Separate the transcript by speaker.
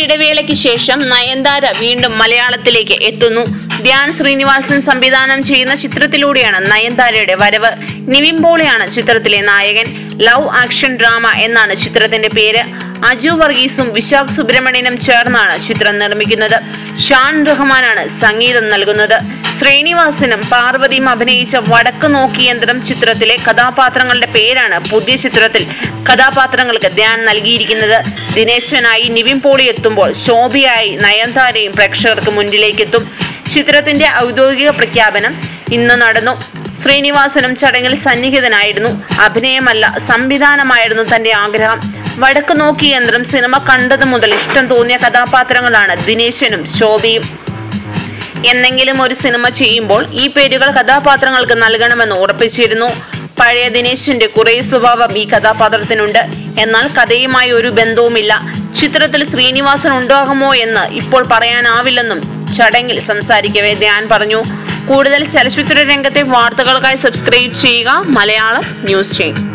Speaker 1: ഇടവേളയ്ക്ക് ശേഷം നയൻതാര വീണ്ടും മലയാളത്തിലേക്ക് എത്തുന്നു. ധ്യാൻ ശ്രീനിവാസൻ സംവിധാനം ചെയ്യുന്ന ചിത്രത്തിലൂടെയാണ് നയൻതാരയുടെ വരവ്. നിവിൻ പോളിയാണ് ചിത്രത്തിലെ നായകൻ. ലവ് ആക്ഷൻ ഡ്രാമ എന്നാണ് ചിത്രത്തിന്റെ പേര്. അജു വർഗീസും വിശാഖ് സുബ്രഹ്മണ്യനും ചേർന്നാണ് ചിത്രം നിർമ്മിക്കുന്നത്. ഷാൻ റഹ്മാനാണ് സംഗീതം നൽകുന്നത്. ശ്രീനിവാസനും പാർവതിയും അഭിനയിച്ച വടക്ക് നോക്കി യന്ത്രം ചിത്രത്തിലെ കഥാപാത്രങ്ങളുടെ പേരാണ് പുതിയ ചിത്രത്തിൽ കഥാപാത്രങ്ങൾക്ക് ധ്യാൻ നൽകിയിരിക്കുന്നത്. ദിനേശനായി നിവിൻ പോളി എത്തുമ്പോൾ ശോഭയായി നയൻതാരയും പ്രേക്ഷകർക്ക് മുന്നിലേക്ക് എത്തും. ചിത്രത്തിന്റെ ഔദ്യോഗിക പ്രഖ്യാപനം ഇന്ന് നടന്നു. ശ്രീനിവാസനും ചടങ്ങിൽ സന്നിഹിതനായിരുന്നു. അഭിനയമല്ല, സംവിധാനമായിരുന്നു തന്റെ ആഗ്രഹം. വടക്ക് നോക്കി യന്ത്രം സിനിമ കണ്ടത് മുതൽ ഇഷ്ടം തോന്നിയ കഥാപാത്രങ്ങളാണ് ദിനേശനും ശോഭയും. എന്നെങ്കിലും ഒരു സിനിമ ചെയ്യുമ്പോൾ ഈ പേരുകൾ കഥാപാത്രങ്ങൾക്ക് നൽകണമെന്ന് ഉറപ്പിച്ചിരുന്നു. പഴയ ദിനേശിന്റെ കുറേ സ്വഭാവം ഈ കഥാപാത്രത്തിനുണ്ട്. എന്നാൽ കഥയുമായി ഒരു ബന്ധവുമില്ല. ചിത്രത്തിൽ ശ്രീനിവാസൻ ഉണ്ടാകുമോ എന്ന് ഇപ്പോൾ പറയാനാവില്ലെന്നും ചടങ്ങിൽ സംസാരിക്കവേ ധ്യാൻ പറഞ്ഞു. കൂടുതൽ ചലച്ചിത്ര രംഗത്തെ വാർത്തകൾക്കായി സബ്സ്ക്രൈബ് ചെയ്യുക മലയാളം ന്യൂസ് ടൈം.